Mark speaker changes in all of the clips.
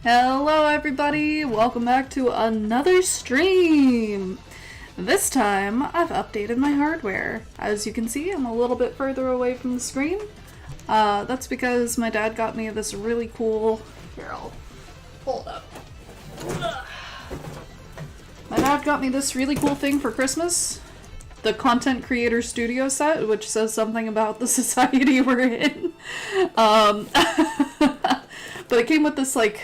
Speaker 1: Hello everybody, welcome back to another stream! This time, I've updated my hardware. As you can see, I'm a little bit further away from the screen. That's because my dad got me this really cool... Here, I'll pull it up. My dad got me this really cool thing for Christmas. The Content Creator Studio set, which says something about the society we're in. But it came with this, like,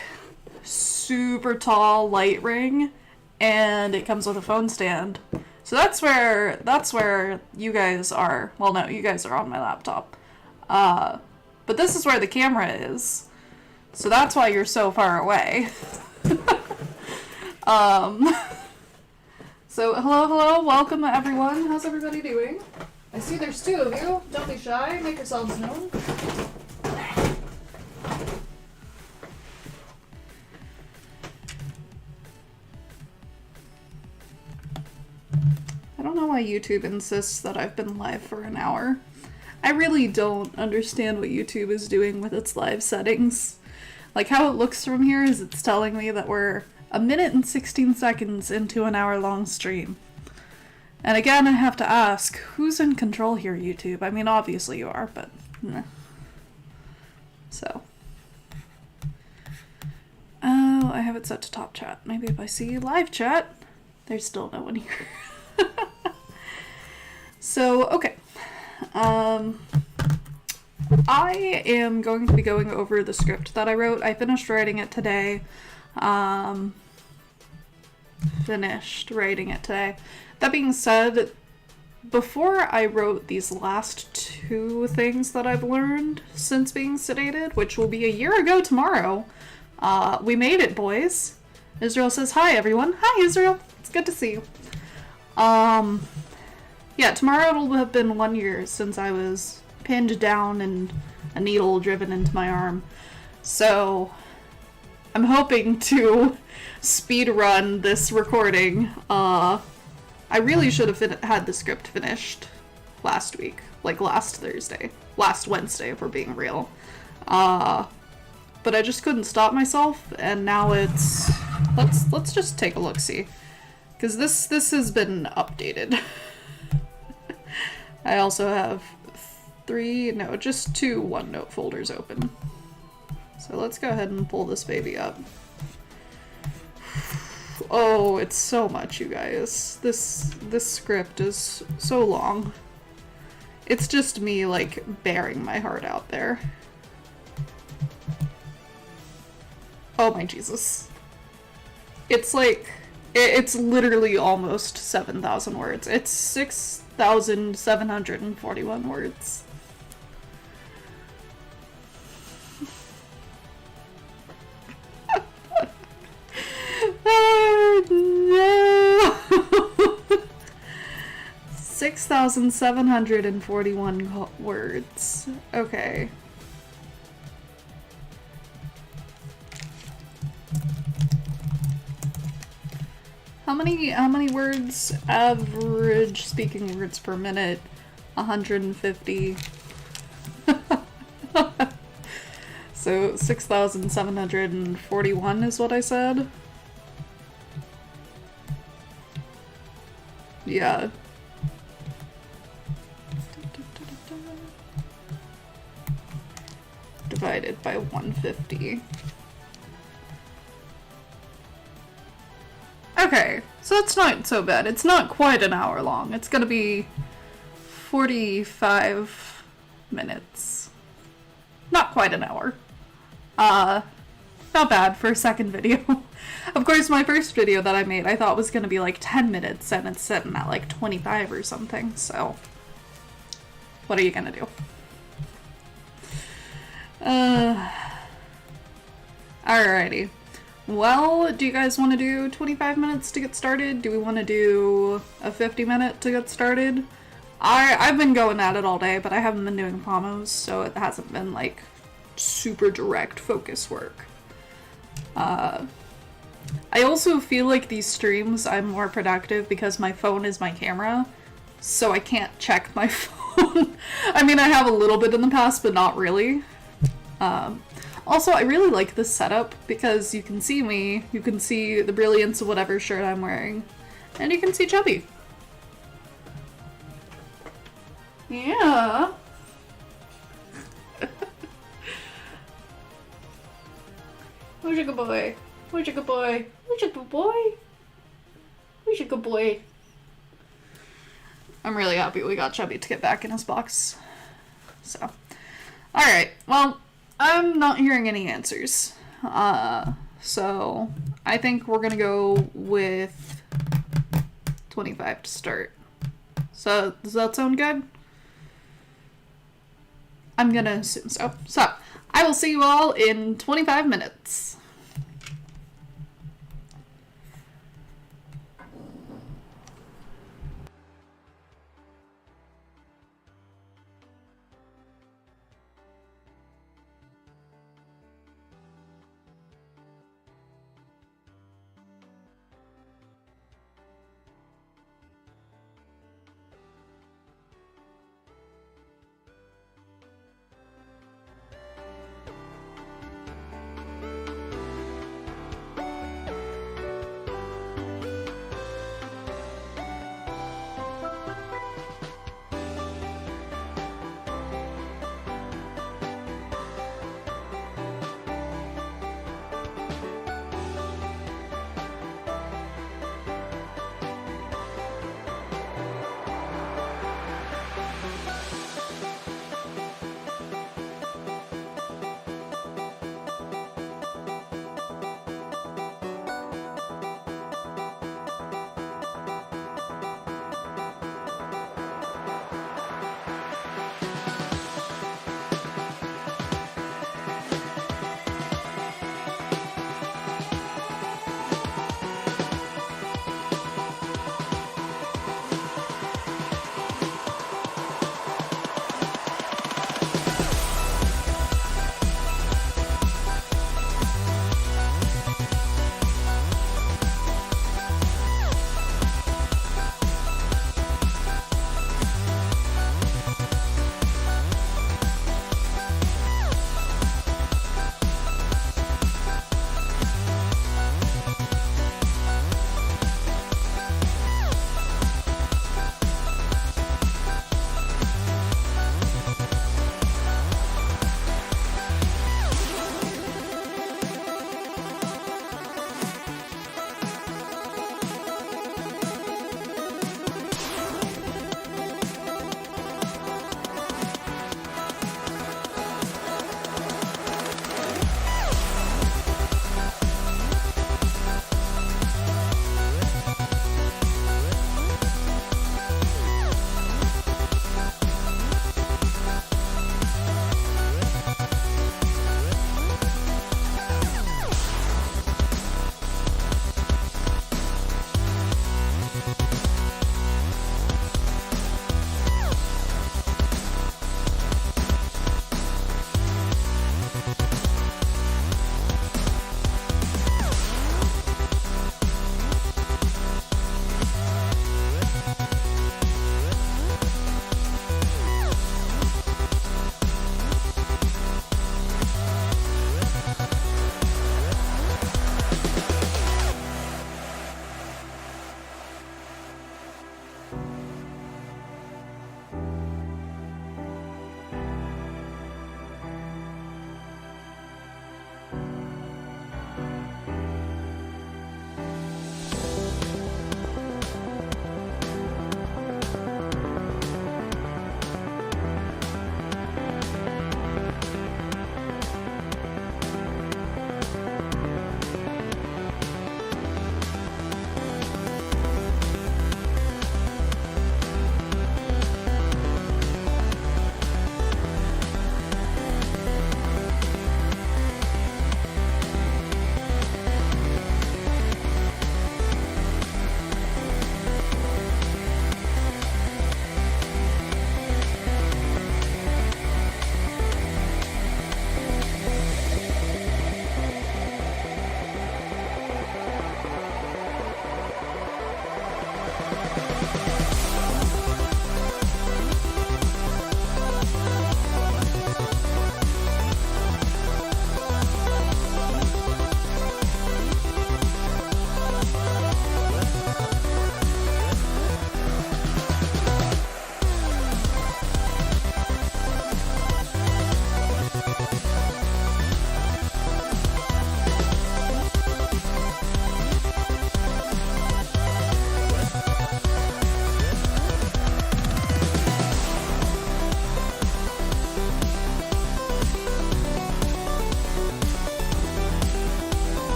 Speaker 1: super tall light ring, and it comes with a phone stand. So that's where you guys are. Well, no, you guys are on my laptop. But this is where the camera is. So that's why you're so far away. So hello, welcome everyone. How's everybody doing? I see there's two of you. Don't be shy, make yourselves known. I don't know why YouTube insists that I've been live for an hour. I really don't understand what YouTube is doing with its live settings. Like, how it looks from here is it's telling me that we're 1 minute and 16 seconds into an hour-long stream. And again, I have to ask, who's in control here, YouTube? I mean, obviously you are, but... Nah. So. Oh, I have it set to top chat. Maybe if I see live chat, there's still no one here. So, okay. I am going to be going over the script that I wrote. I finished writing it today. That being said, before I wrote these last two things that I've learned since being sedated, which will be a year ago tomorrow, we made it, boys. Israel says, hi, everyone. Hi, Israel. It's good to see you. Yeah, tomorrow it'll have been 1 year since I was pinned down and a needle driven into my arm. So, I'm hoping to speed run this recording. I really should have had the script finished last week. Like last Wednesday, if we're being real. But I just couldn't stop myself, and now it's... Let's just take a look-see. Because this has been updated. I also have just two OneNote folders open. So let's go ahead and pull this baby up. Oh, it's so much, you guys. This script is so long. It's just me, like, bearing my heart out there. Oh my Jesus. It's like... It's literally almost 7,000 words. It's 6,741 words. Oh, no! 6,741 words. Okay. How many words, average speaking words per minute? 150. So 6,741 is what I said? Yeah. Divided by 150. Okay, so it's not so bad. It's not quite an hour long. It's gonna be 45 minutes. Not quite an hour. Not bad for a second video. Of course, my first video that I made I thought was gonna be like 10 minutes, and it's sitting at like 25 or something, so... What are you gonna do? Alrighty. Well, do you guys want to do 25 minutes to get started? Do we want to do a 50-minute to get started? I've been going at it all day, but I haven't been doing promos, so it hasn't been, like, super direct focus work. I also feel like these streams I'm more productive because my phone is my camera, so I can't check my phone. I mean, I have a little bit in the past, but not really. Also, I really like this setup because you can see me, you can see the brilliance of whatever shirt I'm wearing, and you can see Chubby. Yeah. Who's a good boy? Who's a good boy? Who's a good boy? Who's a good boy? I'm really happy we got Chubby to get back in his box. So, alright, well, I'm not hearing any answers. So I think we're gonna go with 25 to start. So, does that sound good? I'm gonna assume so. So, I will see you all in 25 minutes.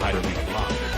Speaker 2: Enemy blocked.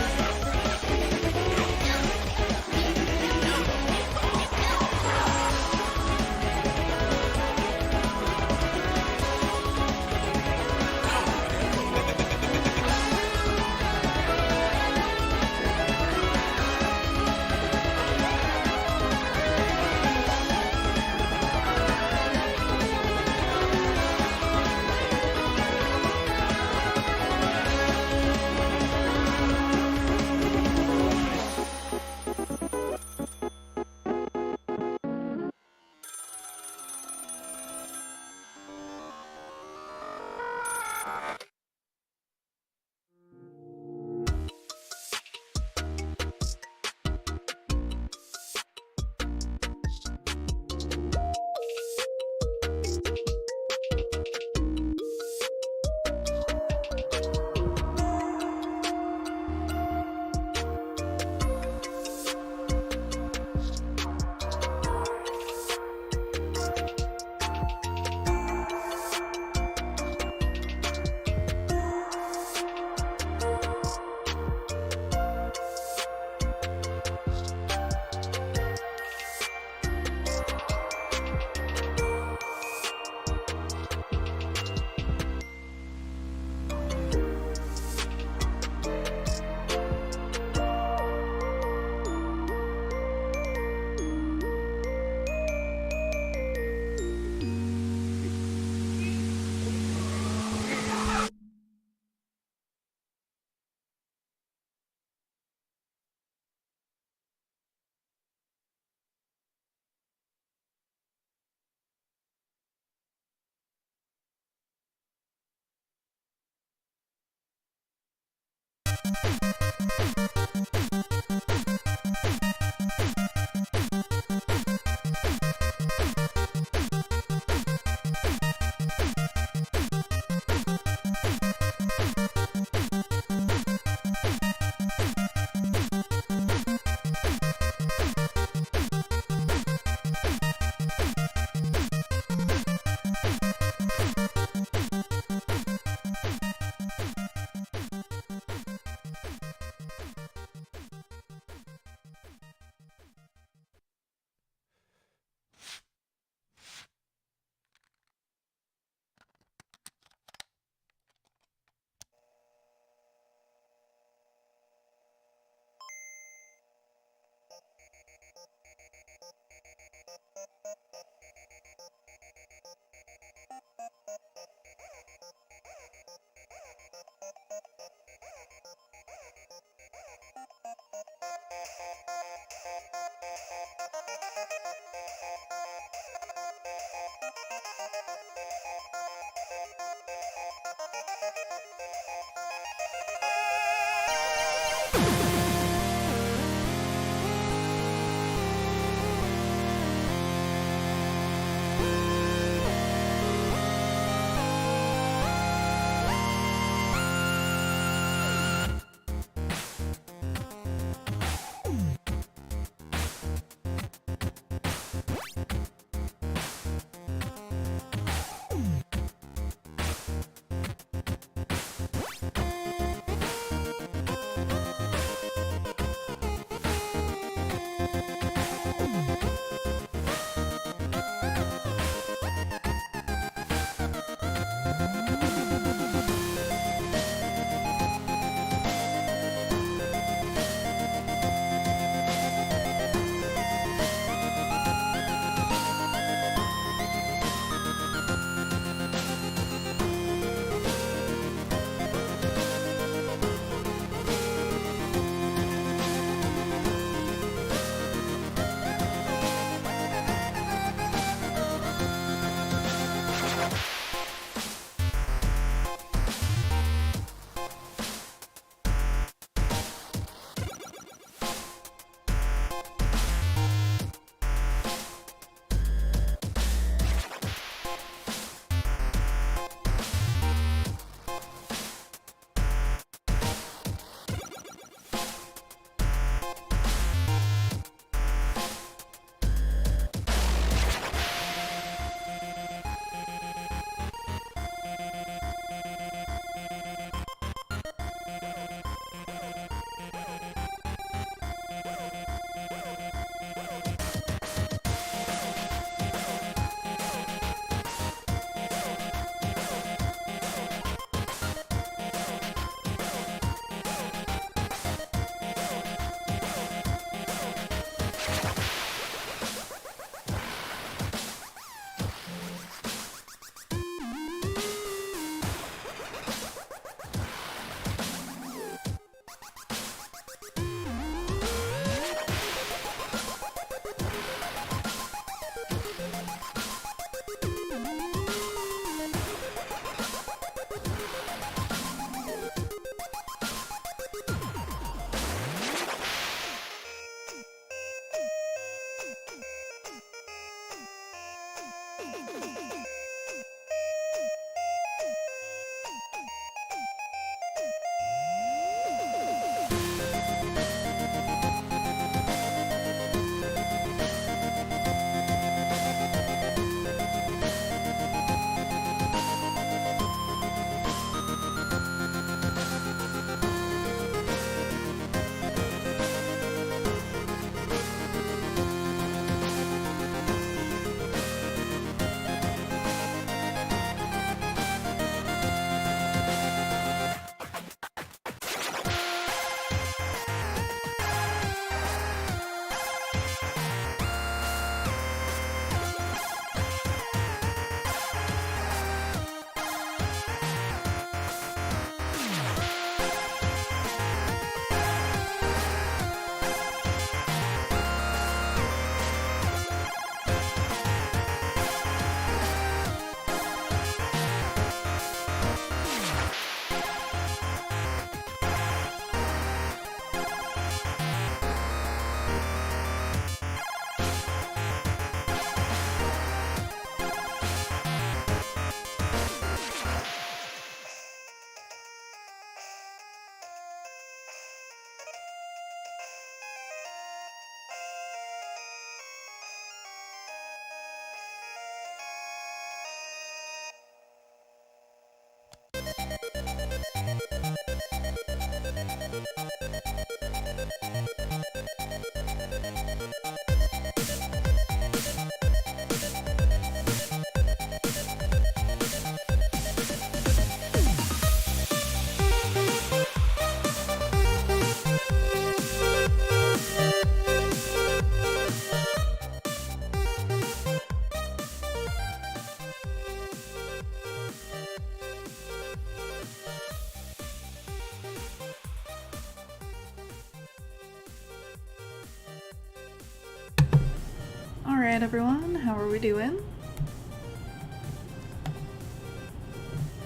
Speaker 1: Alright, everyone, how are we doing?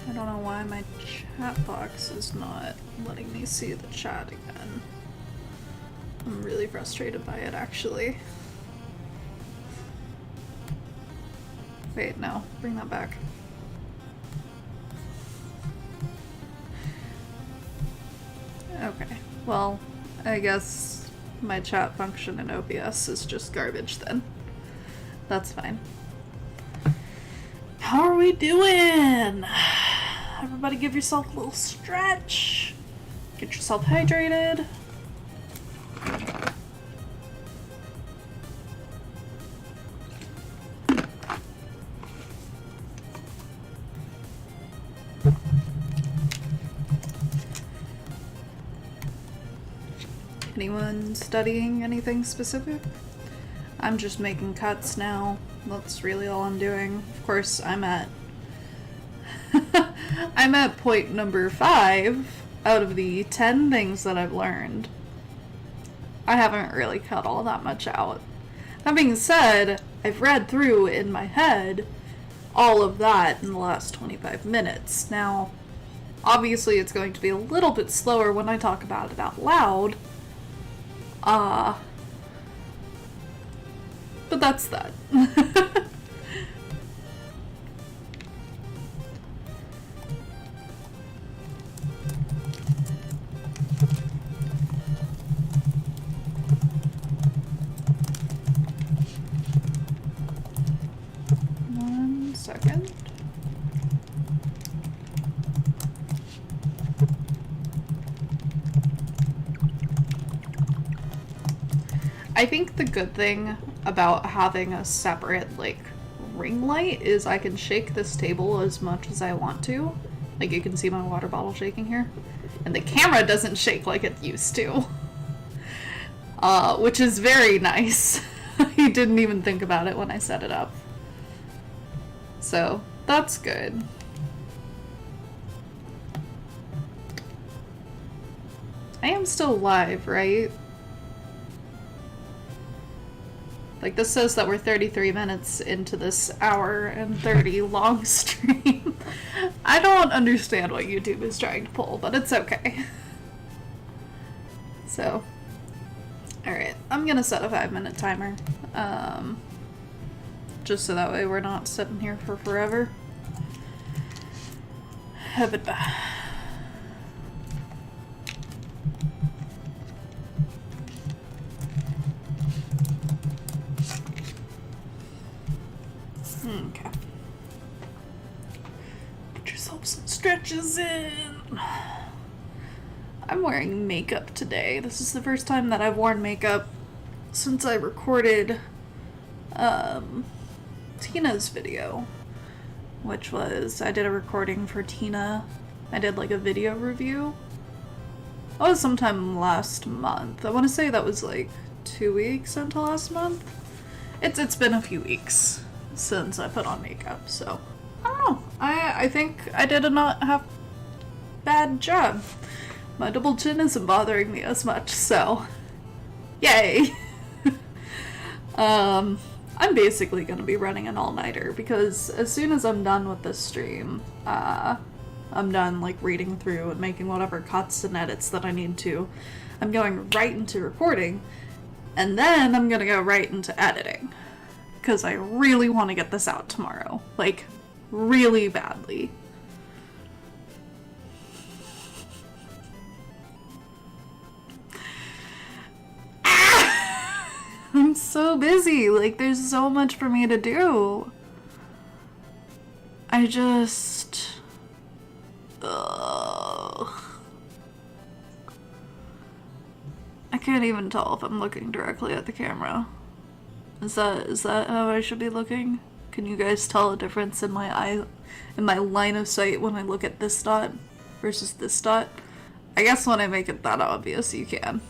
Speaker 1: I don't know why my chat box is not letting me see the chat again. I'm really frustrated by it, actually. Wait, no, bring that back. Okay, well, I guess my chat function in OBS is just garbage then. That's fine. How are we doing? Everybody give yourself a little stretch. Get yourself hydrated. Anyone studying anything specific? I'm just making cuts now. That's really all I'm doing. Of course, I'm at I'm at point number 5 out of the 10 things that I've learned. I haven't really cut all that much out. That being said, I've read through in my head all of that in the last 25 minutes. Now, obviously it's going to be a little bit slower when I talk about it out loud. But that's that. One second. I think the good thing about having a separate, like, ring light is I can shake this table as much as I want to. Like, you can see my water bottle shaking here. And the camera doesn't shake like it used to. Which is very nice. I didn't even think about it when I set it up. So, that's good. I am still live, right? Like, this says that we're 33 minutes into this hour and 30 long stream. I don't understand what YouTube is trying to pull, but it's okay. So, alright, I'm gonna set a 5-minute timer. Just so that way we're not sitting here for forever. Have it back. Okay. Get yourself some stretches in. I'm wearing makeup today. This is the first time that I've worn makeup since I recorded Tina's video, which was, I did a recording for Tina. I did like a video review. That was sometime last month. I want to say that was like 2 weeks into last month. It's been a few weeks since I put on makeup, so I don't know. I think I did a not half bad job. My double chin isn't bothering me as much, so yay. I'm basically gonna be running an all-nighter because as soon as I'm done with this stream, I'm done like reading through and making whatever cuts and edits that I need to. I'm going right into recording, and then I'm gonna go right into editing. Because I really want to get this out tomorrow. Like, really badly. I'm so busy. Like, there's so much for me to do. I just... I can't even tell if I'm looking directly at the camera. Is that how I should be looking? Can you guys tell a difference in my eye, in my line of sight when I look at this dot versus this dot? I guess when I make it that obvious, you can.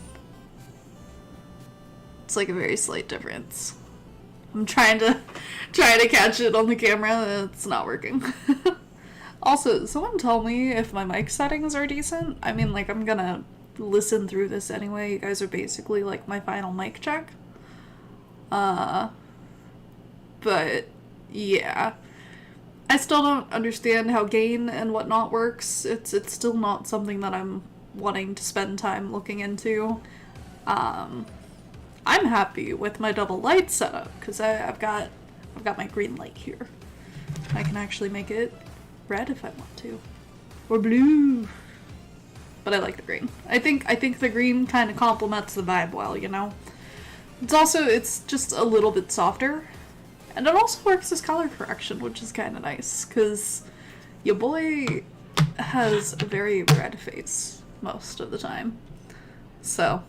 Speaker 1: It's like a very slight difference. I'm trying to catch it on the camera, it's not working. Also, someone tell me if my mic settings are decent. I mean, like, I'm gonna listen through this anyway. You guys are basically like my final mic check. but yeah. I still don't understand how gain and whatnot works. It's still not something that I'm wanting to spend time looking into. I'm happy with my double light setup because I've got my green light here. I can actually make it red if I want to, or blue. But I like the green. I think the green kind of complements the vibe well, you know. It's just a little bit softer. And it also works as color correction, which is kind of nice, because your boy has a very red face most of the time. So,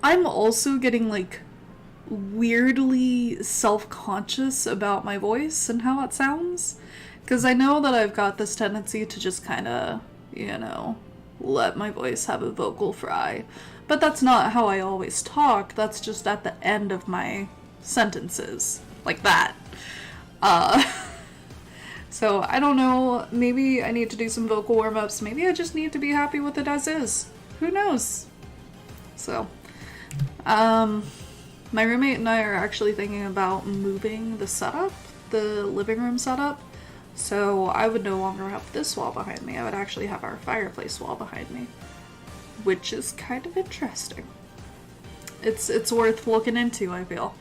Speaker 1: I'm also getting, like, weirdly self-conscious about my voice and how it sounds, because I know that I've got this tendency to just kind of, you know, let my voice have a vocal fry. But that's not how I always talk, that's just at the end of my sentences like that. So I don't know, maybe I need to do some vocal warm-ups, maybe I just need to be happy with it as is, who knows. So my roommate and I are actually thinking about moving the setup, the living room setup, so I would no longer have this wall behind me, I would actually have our fireplace wall behind me, which is kind of interesting. It's worth looking into, I feel.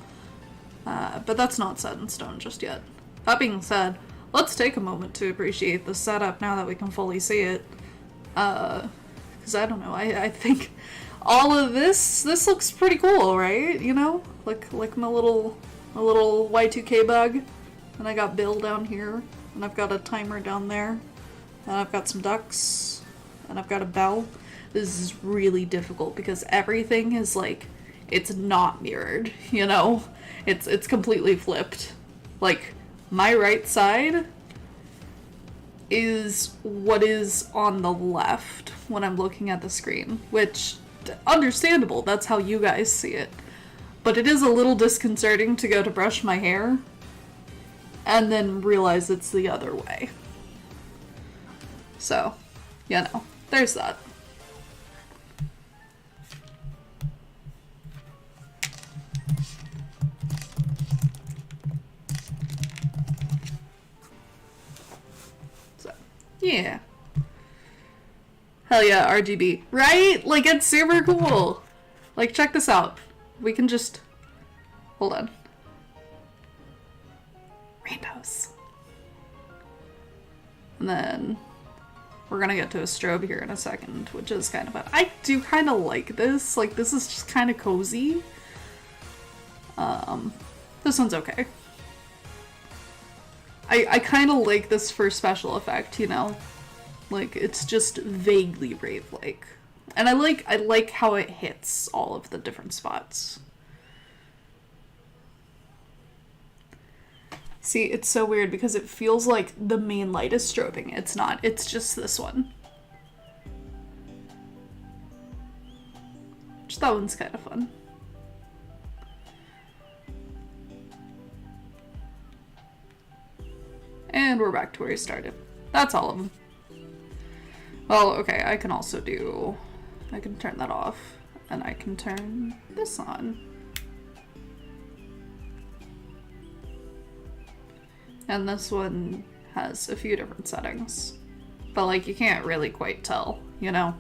Speaker 1: But that's not set in stone just yet. That being said, let's take a moment to appreciate the setup now that we can fully see it. Because I don't know, I think all of this looks pretty cool, right? You know? Like my little Y2K bug. And I got Bill down here. And I've got a timer down there. And I've got some ducks. And I've got a bell. This is really difficult because everything is like, it's not mirrored, you know? It's completely flipped. Like, my right side is what is on the left when I'm looking at the screen, which, understandable, that's how you guys see it. But it is a little disconcerting to go to brush my hair and then realize it's the other way. So, you know, there's that. Yeah. Hell yeah, RGB. Right? Like, it's super cool. Like, check this out. We can just... Hold on. Rainbows. And then... We're gonna get to a strobe here in a second, which is kind of fun. I do kind of like this. Like, this is just kind of cozy. This one's okay. I kind of like this for special effect, you know? Like, it's just vaguely rave-like. And I like how it hits all of the different spots. See, it's so weird because it feels like the main light is strobing. It's not. It's just this one. Just that one's kind of fun. And we're back to where we started. That's all of them. Well, okay, I can also do... I can turn that off. And I can turn this on. And this one has a few different settings. But, like, you can't really quite tell, you know?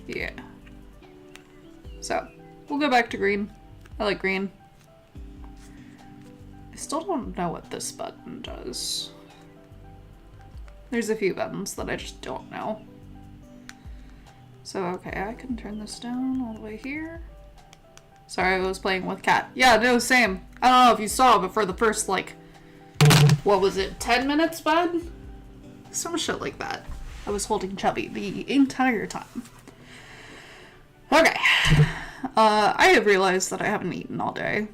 Speaker 1: Yeah. So, we'll go back to green. I like green. I still don't know what this button does. There's a few buttons that I just don't know. So, okay, I can turn this down all the way here. Sorry, I was playing with cat. Yeah, no, same. I don't know if you saw, but for the first, like, what was it, 10 minutes, bud? Some shit like that. I was holding Chubby the entire time. Okay. I have realized that I haven't eaten all day.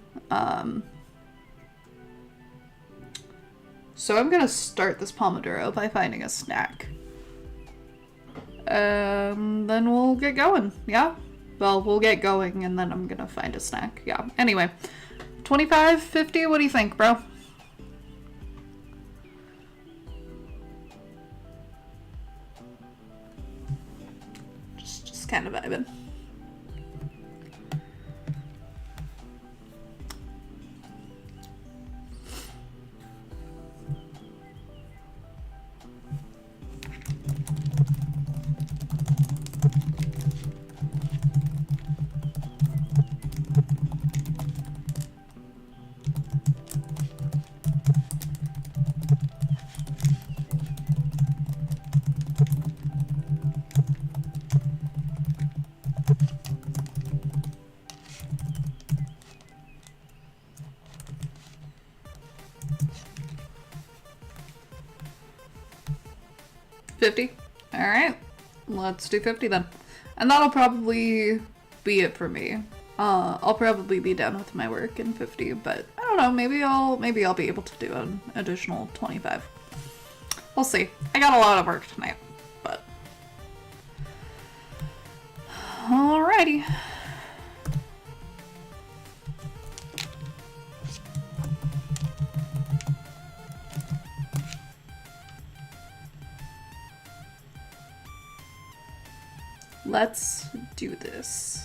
Speaker 1: So I'm gonna start this Pomodoro by finding a snack. Then we'll get going, yeah? Well, we'll get going and then I'm gonna find a snack, yeah. Anyway, 25, 50, what do you think, bro? Just kind of vibing. 50? Alright. Let's do 50 then. And that'll probably be it for me. I'll probably be done with my work in 50, but I don't know, maybe I'll be able to do an additional 25. We'll see. I got a lot of work tonight, but alrighty. Let's do this.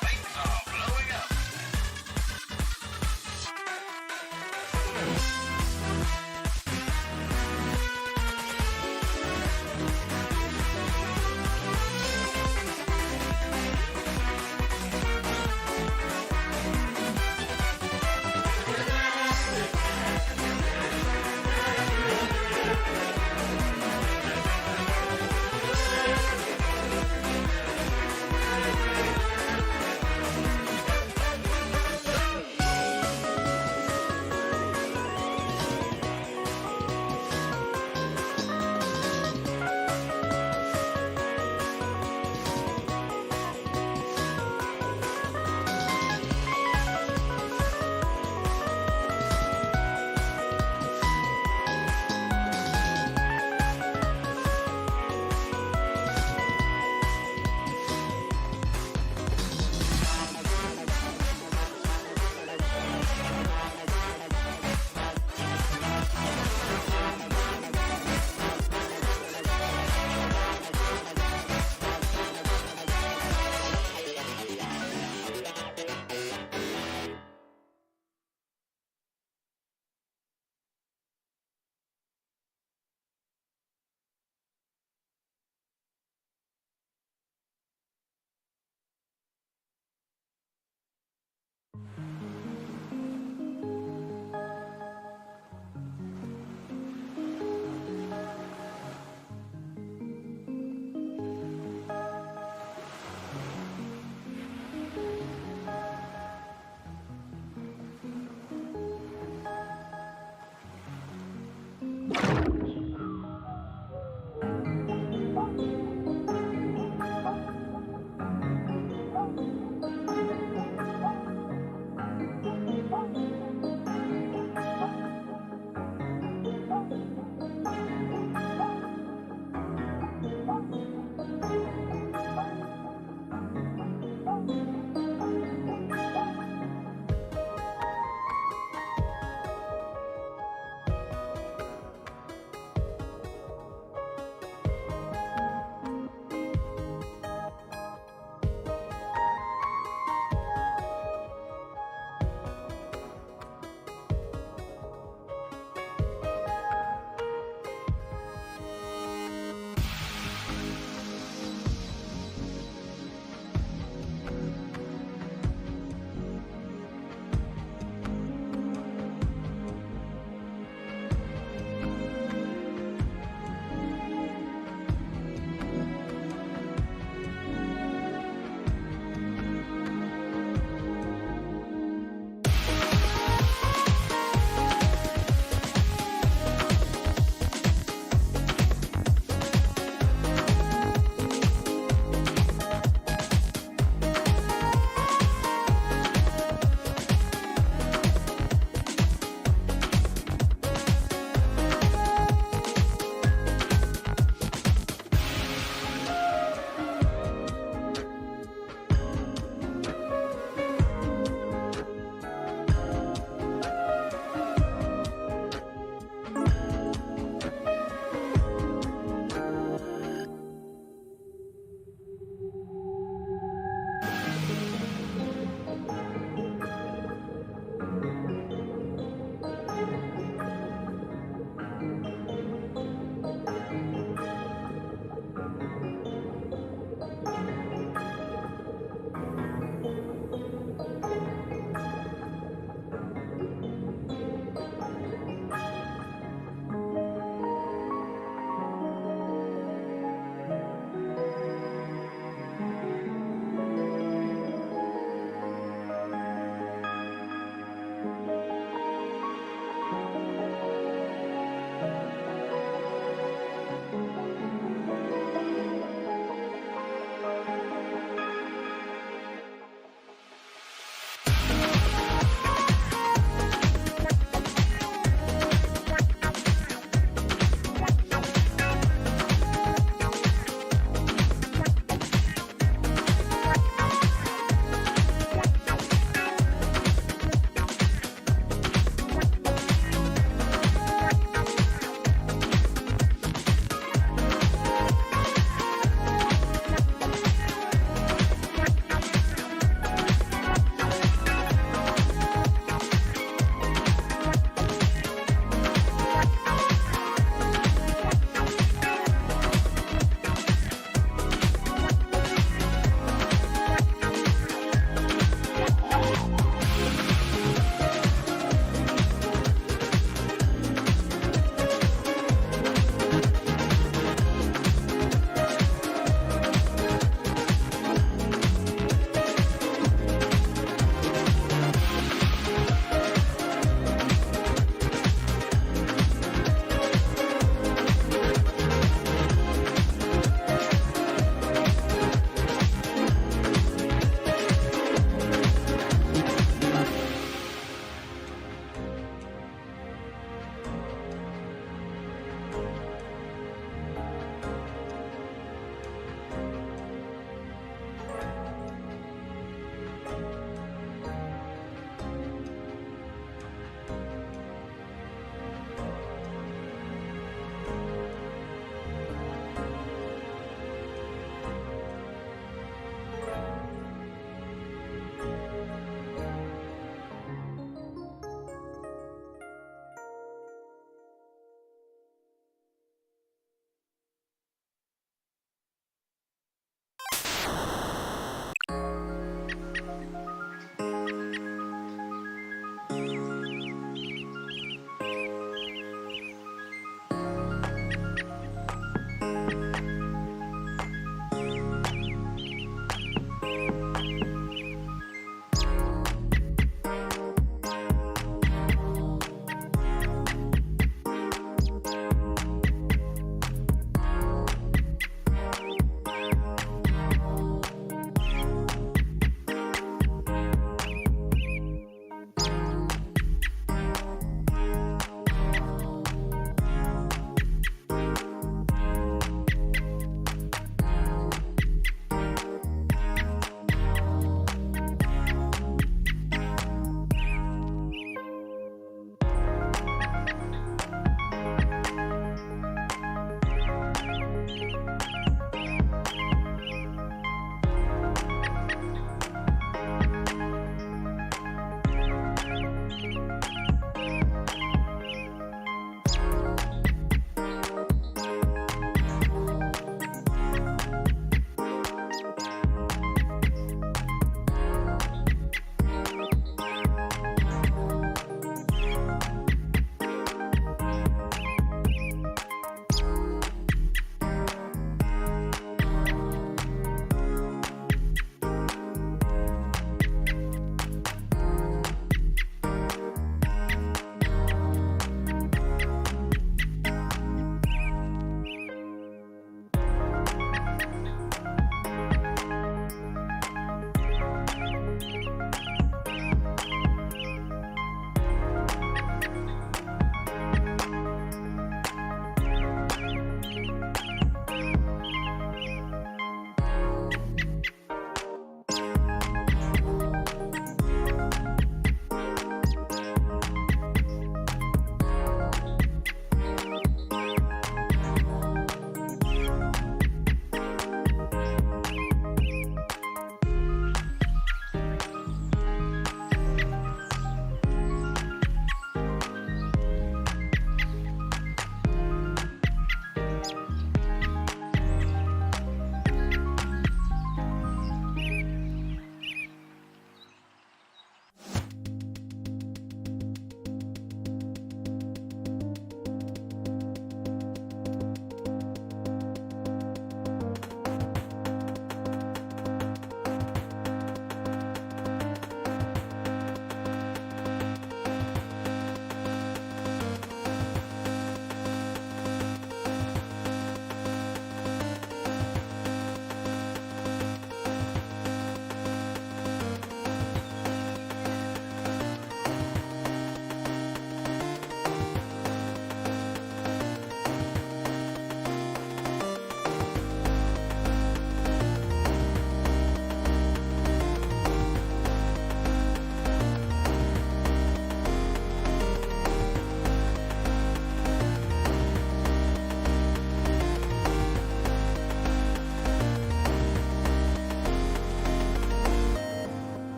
Speaker 3: Fight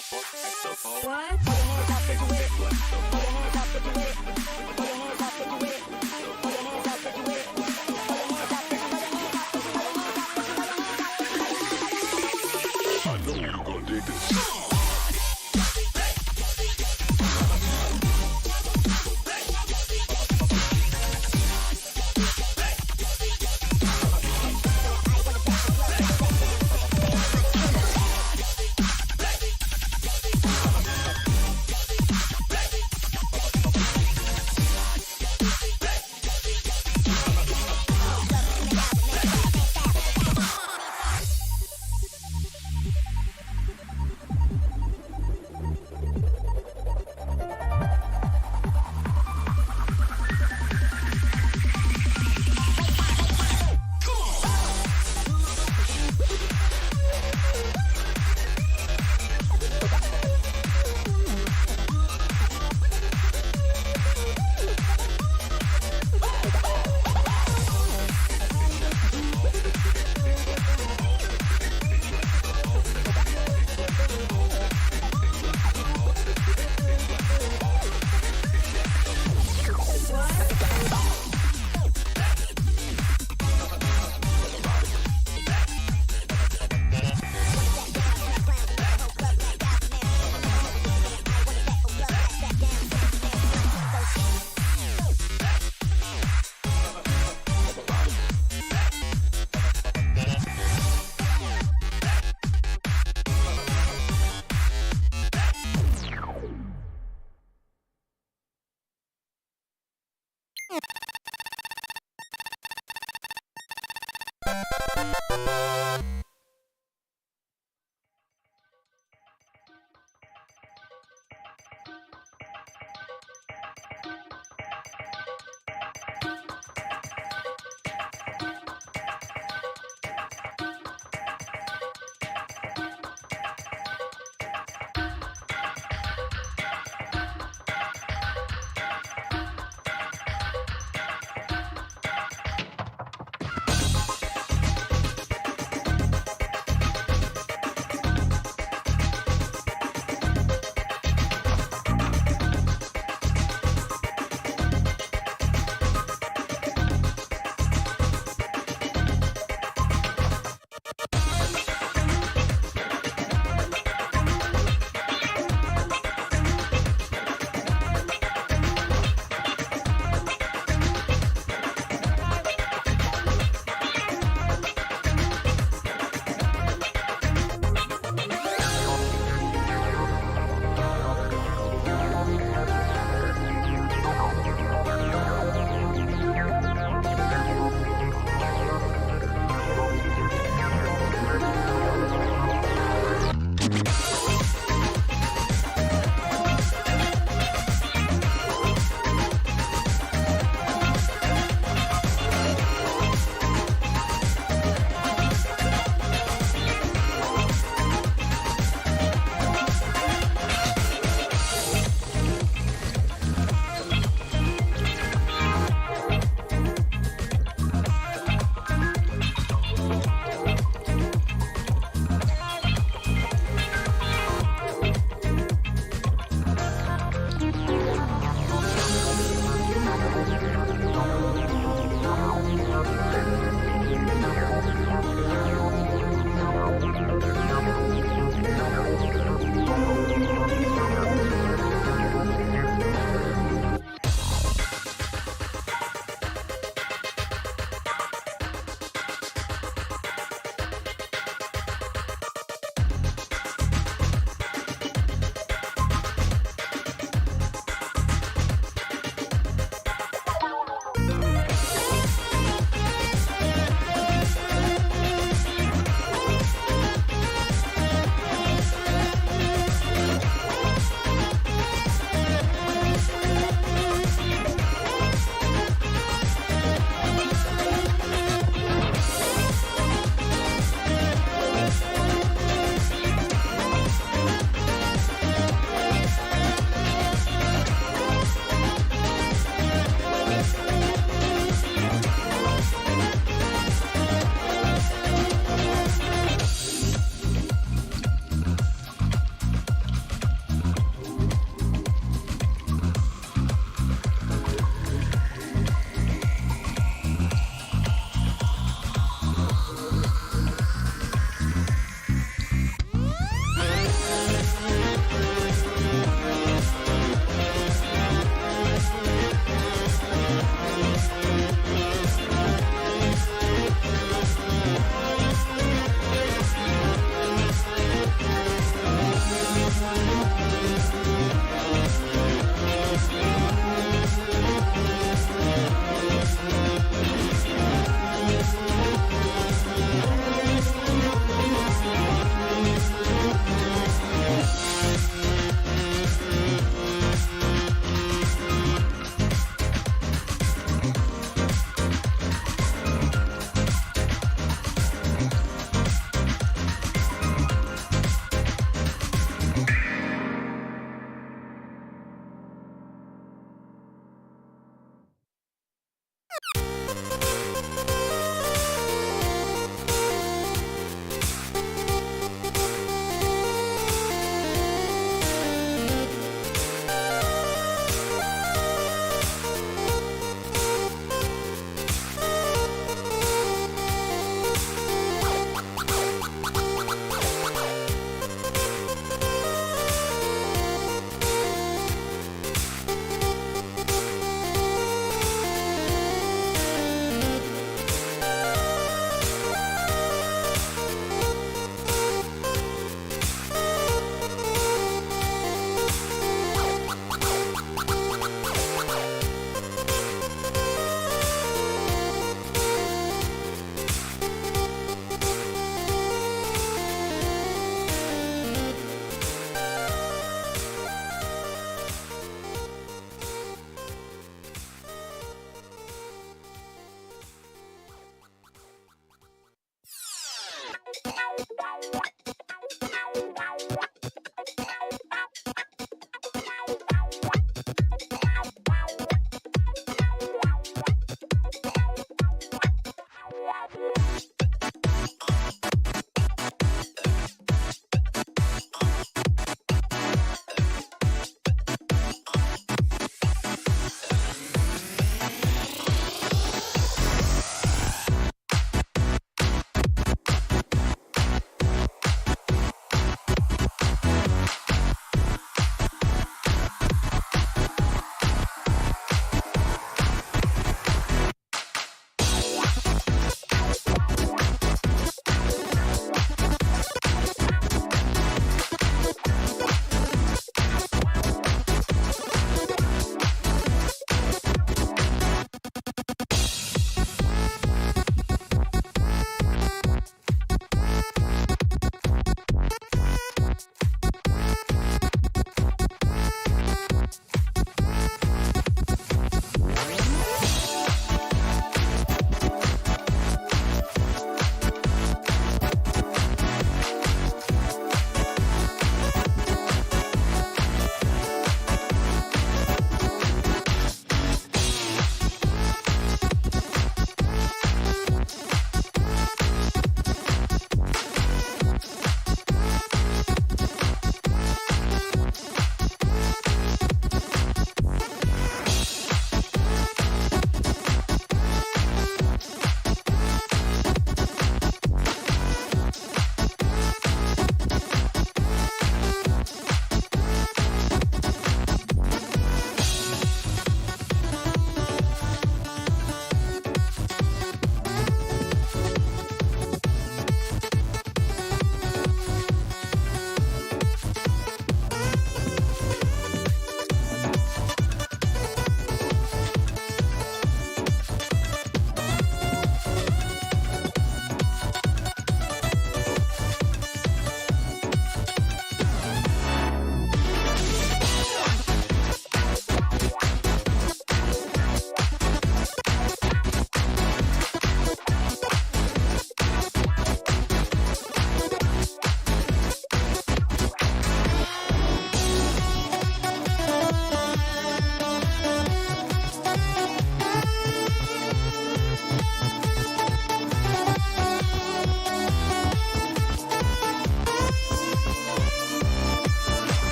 Speaker 2: I know you gonna dig this.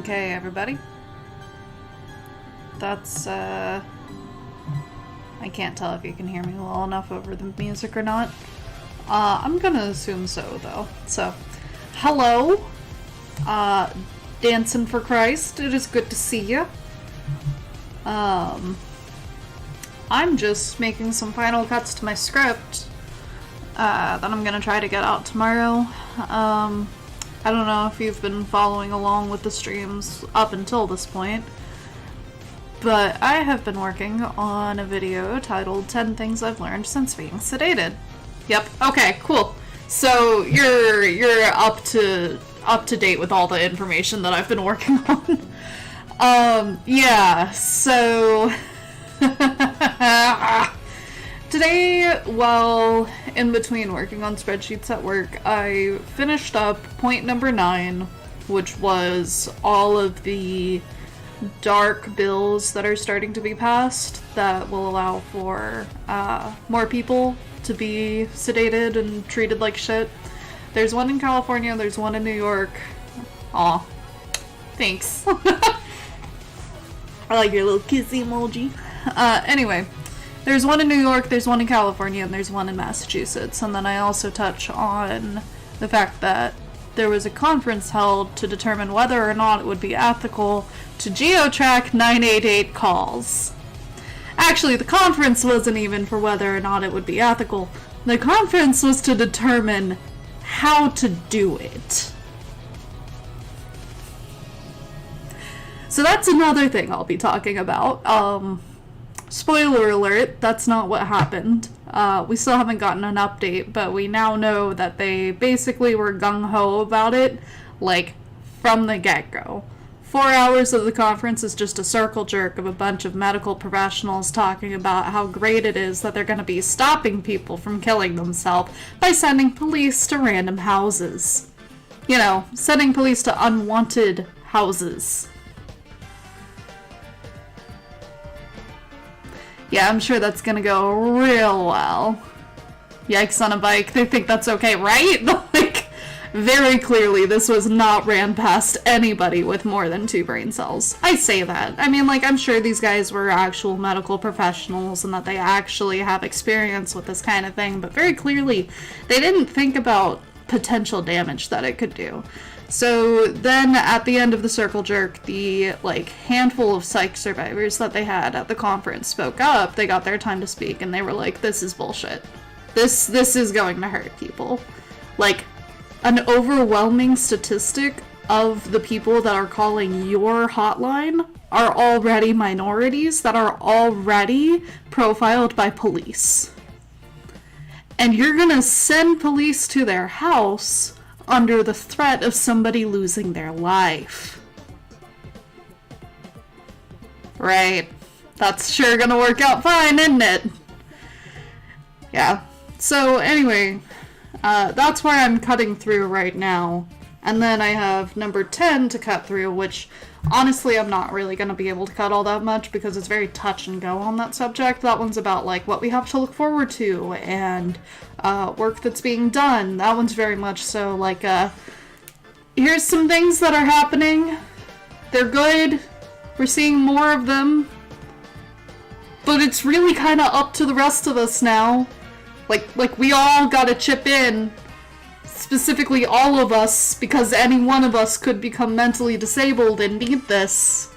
Speaker 1: Okay, everybody. That's, I can't tell if you can hear me well enough over the music or not. I'm gonna assume so, though. So, hello, Dancing for Christ, it is good to see you. I'm just making some final cuts to my script, that I'm gonna try to get out tomorrow. I don't know if you've been following along with the streams up until this point, but I have been working on a video titled 10 Things I've Learned Since Being Sedated. Yep, okay, cool. So you're up to date with all the information that I've been working on. Yeah, so today, while in between working on spreadsheets at work, I finished up point number 9, which was all of the dark bills that are starting to be passed that will allow for more people to be sedated and treated like shit. There's one in California, there's one in New York. Aw, thanks. I like your little kissy emoji. Anyway, there's one in New York, there's one in California, and there's one in Massachusetts. And then I also touch on the fact that there was a conference held to determine whether or not it would be ethical to geotrack 988 calls. Actually, the conference wasn't even for whether or not it would be ethical. The conference was to determine how to do it. So that's another thing I'll be talking about. Spoiler alert, that's not what happened. We still haven't gotten an update, but we now know that they basically were gung-ho about it, like, from the get-go. 4 hours of the conference is just a circle jerk of a bunch of medical professionals talking about how great it is that they're going to be stopping people from killing themselves by sending police to random houses. You know, sending police to unwanted houses. Yeah, I'm sure that's gonna go real well. Yikes on a bike. They think that's okay, right? Like, very clearly this was not ran past anybody with more than 2 brain cells. I say that. I mean, like, I'm sure these guys were actual medical professionals and that they actually have experience with this kind of thing, but very clearly they didn't think about potential damage that it could do. So then at the end of the circle jerk, the like handful of psych survivors that they had at the conference spoke up. They got their time to speak and they were like, this is bullshit. This is going to hurt people. Like, an overwhelming statistic of the people that are calling your hotline are already minorities that are already profiled by police. And you're gonna send police to their house under the threat of somebody losing their life. Right. That's sure gonna work out fine, isn't it? Yeah. So anyway, that's where I'm cutting through right now. And then I have number 10 to cut through, which honestly I'm not really gonna be able to cut all that much because it's very touch and go on that subject. That one's about like what we have to look forward to and work that's being done. That one's very much so like here's some things that are happening. They're good. We're seeing more of them. But it's really kind of up to the rest of us now. Like we all gotta chip in. Specifically all of us, because any one of us could become mentally disabled and need this.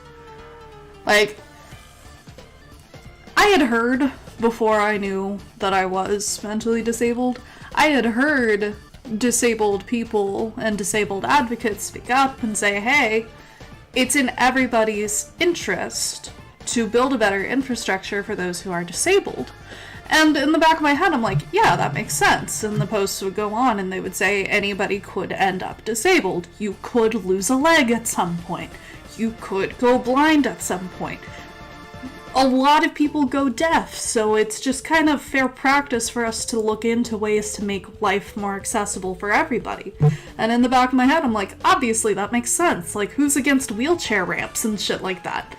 Speaker 1: Like, I had heard, before I knew that I was mentally disabled, I had heard disabled people and disabled advocates speak up and say, hey, it's in everybody's interest to build a better infrastructure for those who are disabled. And in the back of my head, I'm like, yeah, that makes sense. And the posts would go on and they would say anybody could end up disabled. You could lose a leg at some point. You could go blind at some point. A lot of people go deaf, so it's just kind of fair practice for us to look into ways to make life more accessible for everybody. And in the back of my head, I'm like, obviously that makes sense. Like, who's against wheelchair ramps and shit like that?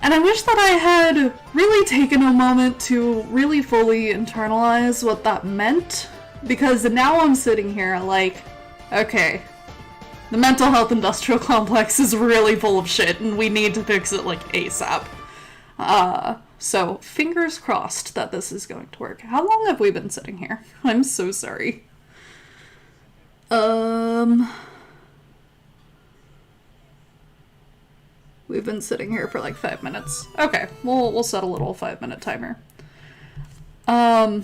Speaker 1: And I wish that I had really taken a moment to really fully internalize what that meant, because now I'm sitting here like, okay, The mental health industrial complex is really full of shit, and we need to fix it, like, ASAP. So, fingers crossed that this is going to work. How long have we been sitting here? I'm so sorry. We've been sitting here for like 5 minutes. Okay, we'll set a little 5-minute timer. I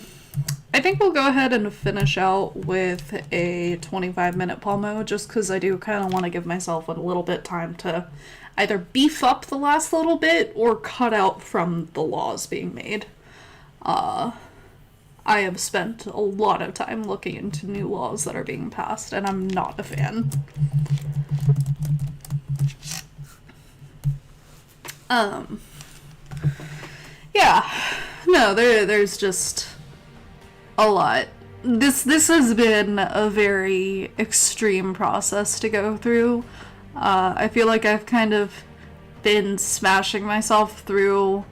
Speaker 1: think we'll go ahead and finish out with a 25-minute Pomo, just because I do kind of want to give myself a little bit time to either beef up the last little bit or cut out from the laws being made. I have spent a lot of time looking into new laws that are being passed, and I'm not a fan. Yeah, no, there's just a lot. This has been a very extreme process to go through. I feel like I've kind of been smashing myself through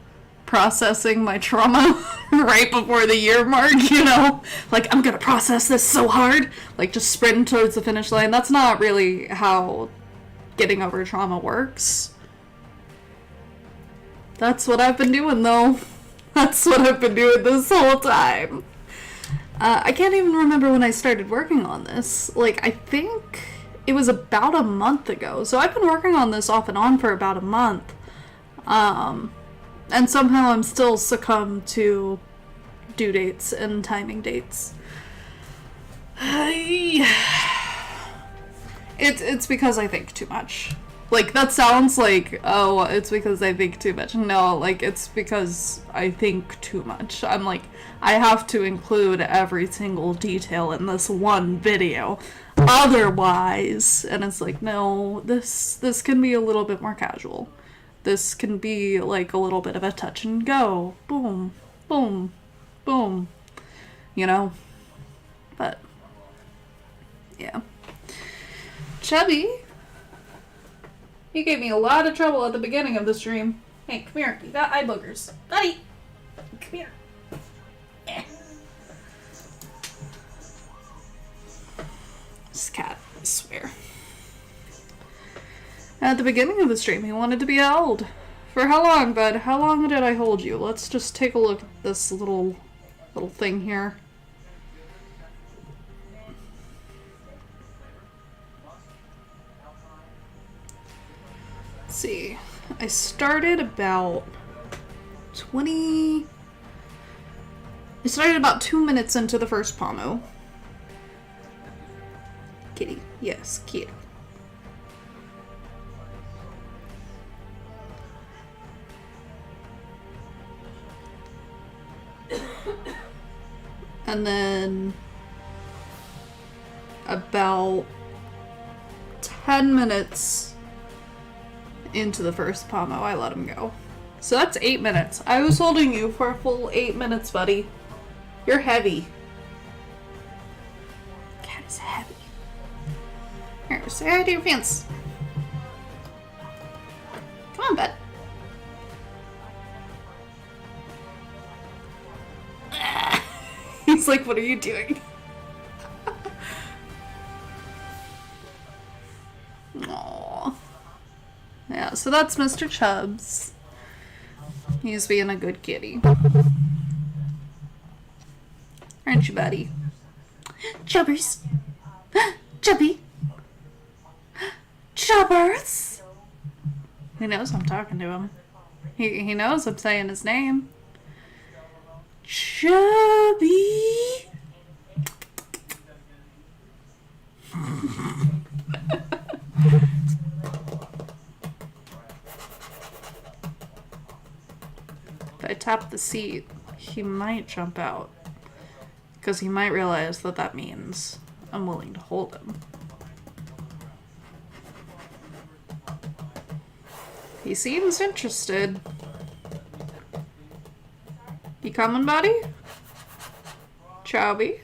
Speaker 1: processing my trauma right before the year mark, you know? Like, I'm gonna process this so hard, like, just sprint towards the finish line. That's not really how getting over trauma works. That's what I've been doing, though. That's what I've been doing this whole time. I can't even remember when I started working on this. Like, I think it was about a month ago. So I've been working on this off and on for about a month. And somehow I'm still succumbed to due dates and timing dates. It's because I think too much. Like, that sounds like, oh, it's because I think too much. No, like, it's because I think too much. I'm like, I have to include every single detail in this one video. Otherwise, and it's like, no, this can be a little bit more casual. This can be, like, a little bit of a touch and go. Boom, boom, boom. You know? But, yeah. Chubby, you gave me a lot of trouble at the beginning of the stream. Hey, come here. You got eye boogers. Buddy! Come here. This cat, I swear. At the beginning of the stream, he wanted to be held. For how long, bud? How long did I hold you? Let's just take a look at this little thing here. Let's see. I started about 2 minutes into the first Pomo. Kitty. Yes, kitty. And then about 10 minutes into the first Pomo, I let him go. So that's 8 minutes. I was holding you for a full 8 minutes, buddy. You're heavy. Cat is heavy. Here, say hi to your fans. Come on, bud. He's like, what are you doing? Aww. Yeah, so that's Mr. Chubbs. He's being a good kitty. Aren't you, buddy? Chubbers. Chubby. Chubbers. He knows I'm talking to him. He knows I'm saying his name. Chubby. If I tap the seat, he might jump out. Because he might realize that that means I'm willing to hold him. He seems interested. You coming, buddy? Chubby?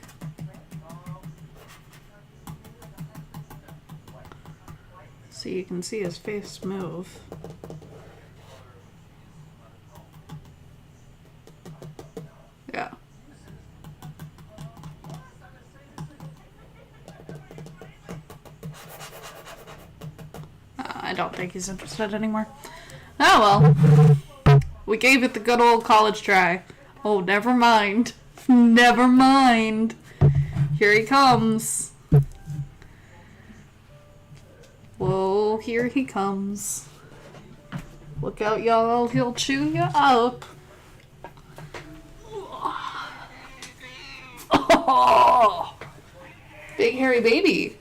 Speaker 1: So you can see his face move. Yeah. don't think he's interested anymore. Oh well. We gave it the good old college try. Oh, never mind. Never mind. Here he comes. Whoa, here he comes. Look out, y'all. He'll chew you up. Oh, big hairy baby.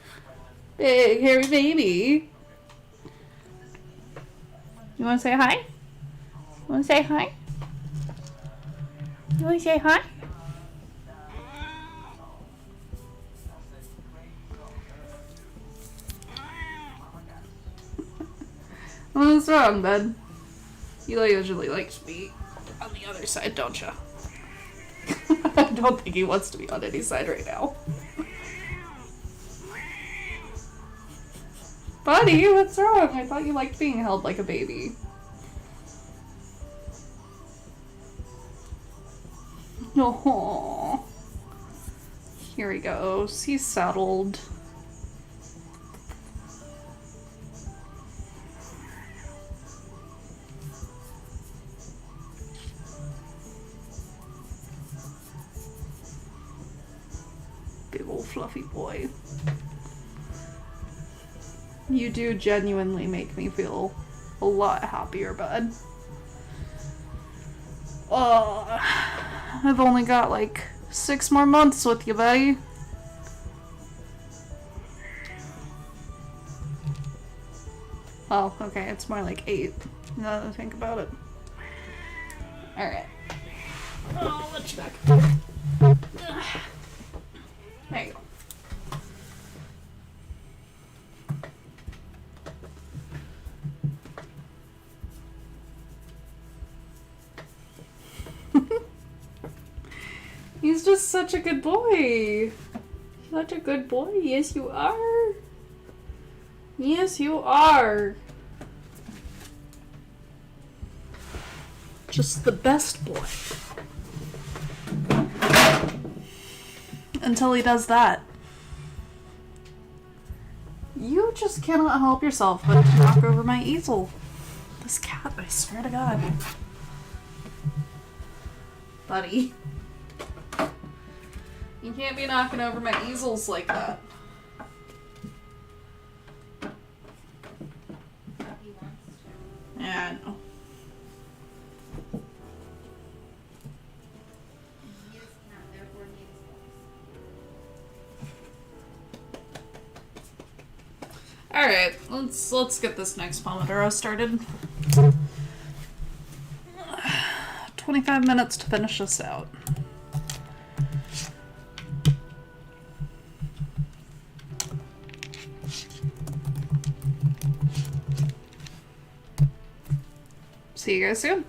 Speaker 1: Big hairy baby. You want to say hi? You want to say hi? You want to say hi? What's wrong, bud? You usually like to be on the other side, don't you? I don't think he wants to be on any side right now. Buddy, what's wrong? I thought you liked being held like a baby. Oh, here he goes. He's settled. Big old fluffy boy. You do genuinely make me feel a lot happier, bud. I've only got like 6 more months with you, buddy. Oh, okay, it's more like 8, now that I think about it. Alright. Oh, let's back. There you go. He's just such a good boy. Such a good boy. Yes, you are. Yes, you are. Just the best boy. Until he does that. You just cannot help yourself but to knock over my easel. This cat, I swear to God. Buddy. You can't be knocking over my easels like that. Yeah, I know. Alright, let's get this next Pomodoro started. 25 minutes to finish this out. See you guys soon.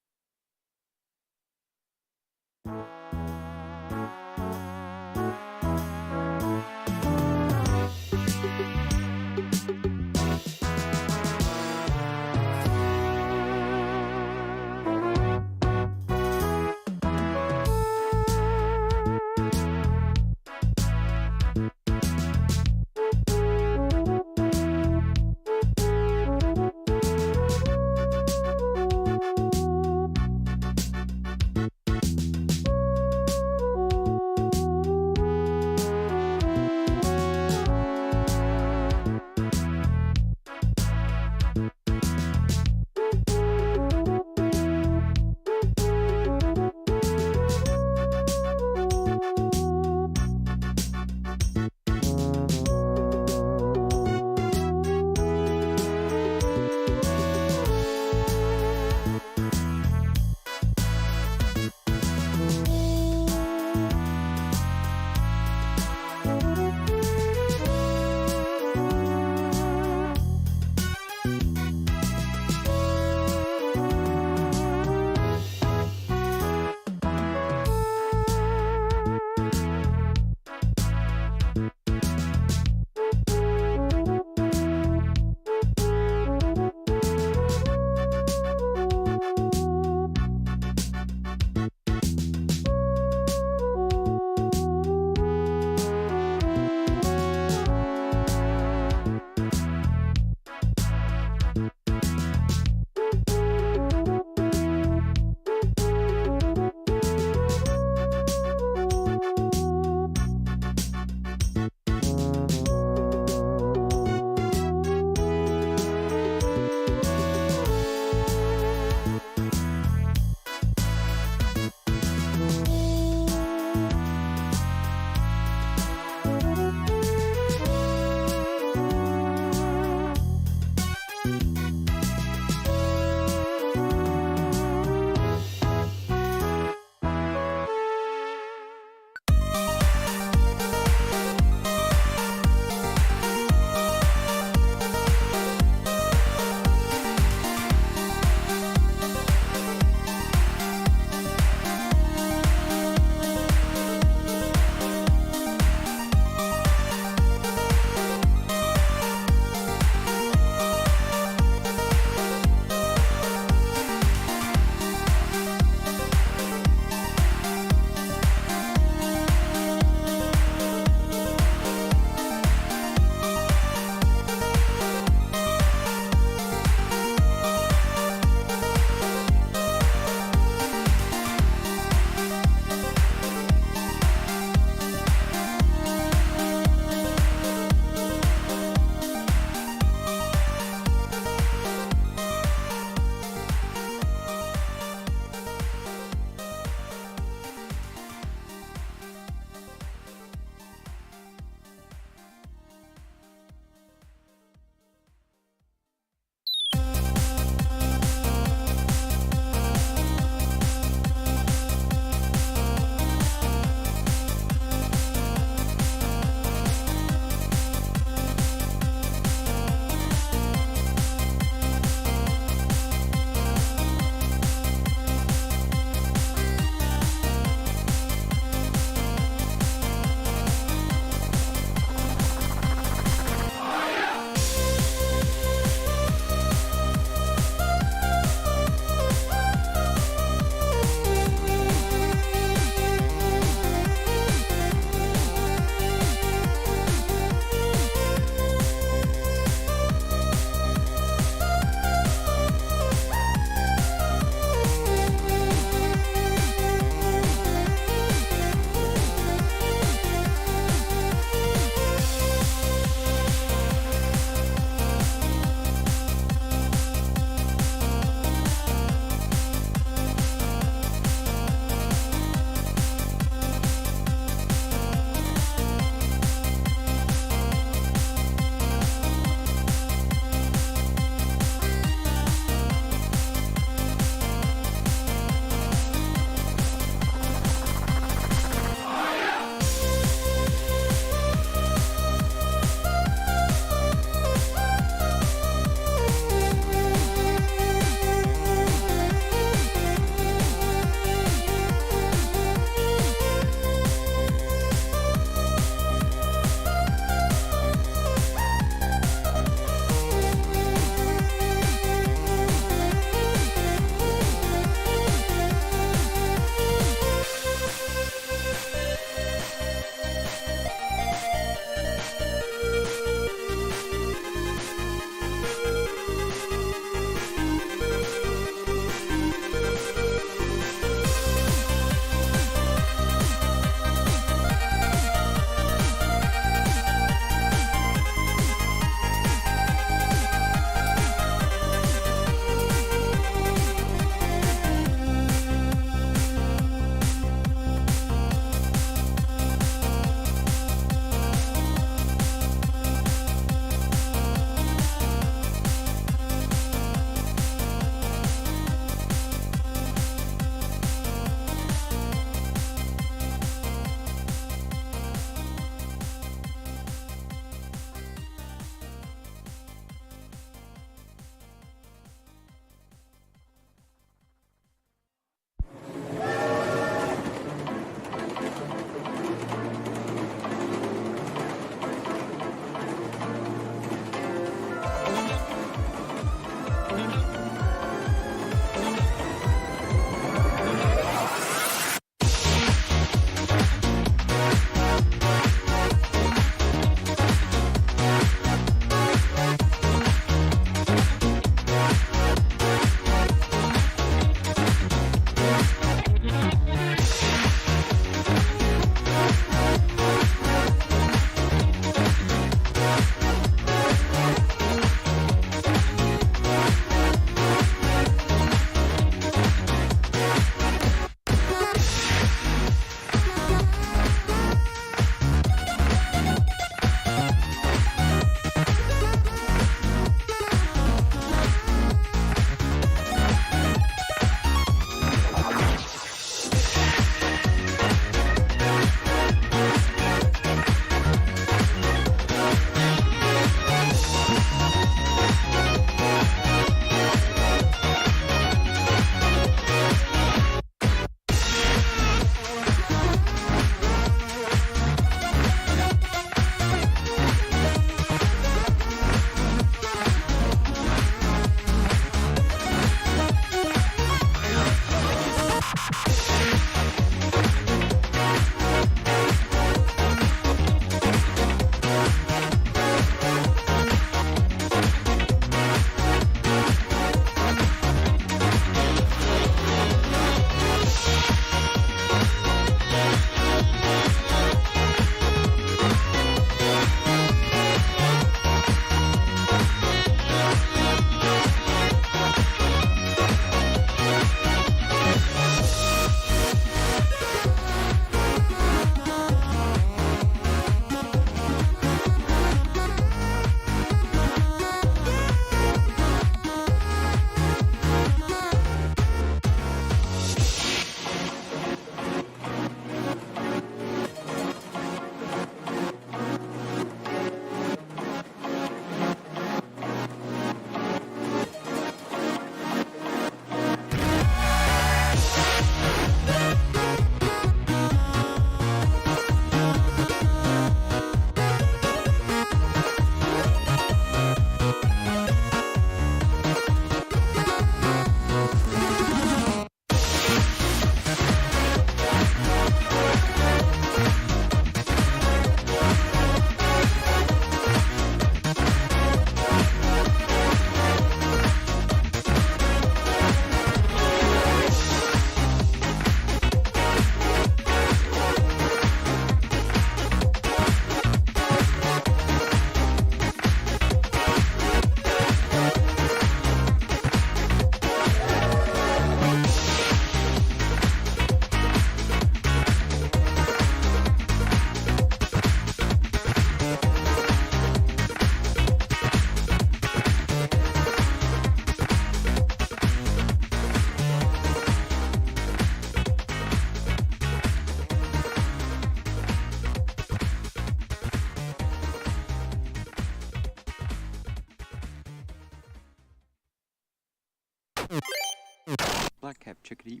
Speaker 3: Black cap chickadee.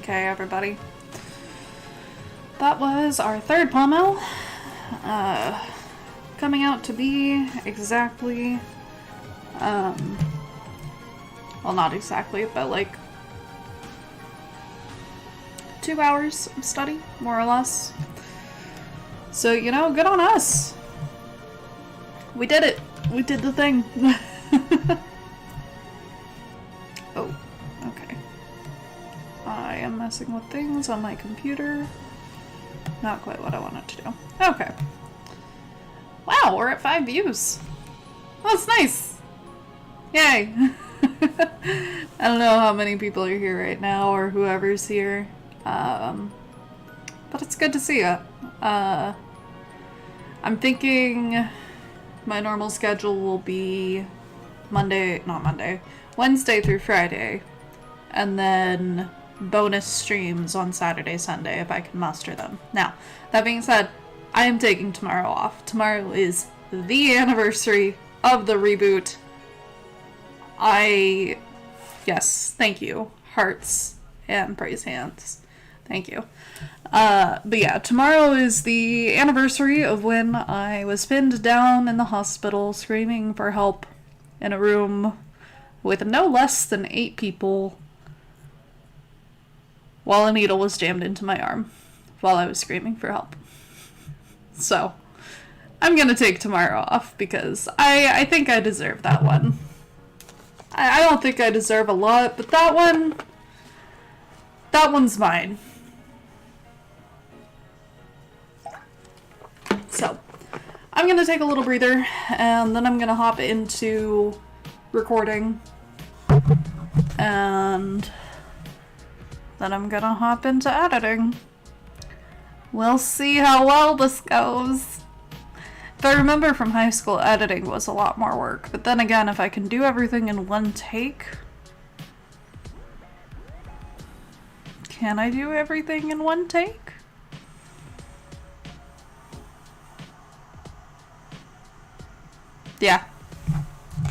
Speaker 1: Okay, everybody. That was our third Pommel. Coming out to be exactly, well, not exactly, but like 2 hours of study, more or less. So, you know, good on us. We did it. We did the thing. Oh, okay. I am messing with things on my computer. Not quite what I wanted to do. Okay. Wow, we're at 5 views. That's nice. Yay. I don't know how many people are here right now or whoever's here. But it's good to see you. I'm thinking my normal schedule will be Wednesday through Friday. And then bonus streams on Saturday, Sunday if I can muster them. Now, that being said, I am taking tomorrow off. Tomorrow is the anniversary of the reboot. Yes, thank you. Hearts and praise hands. Thank you. But yeah, tomorrow is the anniversary of when I was pinned down in the hospital screaming for help in a room with no less than 8 people while a needle was jammed into my arm while I was screaming for help. So, I'm gonna take tomorrow off because I think I deserve that one. I don't think I deserve a lot, but that one's mine. So, I'm gonna take a little breather, and then I'm gonna hop into recording, and then I'm gonna hop into editing. We'll see how well this goes. If I remember from high school, editing was a lot more work. But then again, if I can do everything in one take... Can I do everything in one take? Yeah.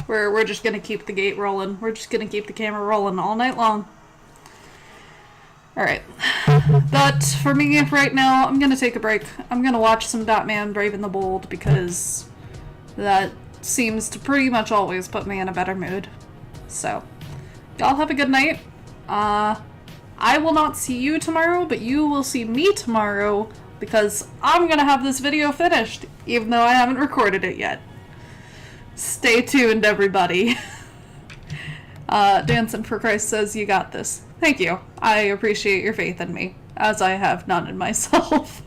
Speaker 1: We're just gonna keep the gate rolling. We're just gonna keep the camera rolling all night long. Alright. But for me right now, I'm gonna take a break. I'm gonna watch some Batman Brave and the Bold because that seems to pretty much always put me in a better mood. So, y'all have a good night. I will not see you tomorrow, but you will see me tomorrow because I'm gonna have this video finished, even though I haven't recorded it yet. Stay tuned, everybody. Dancing for Christ says you got this. Thank you. I appreciate your faith in me, as I have none in myself.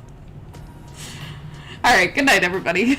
Speaker 1: Alright, good night, everybody.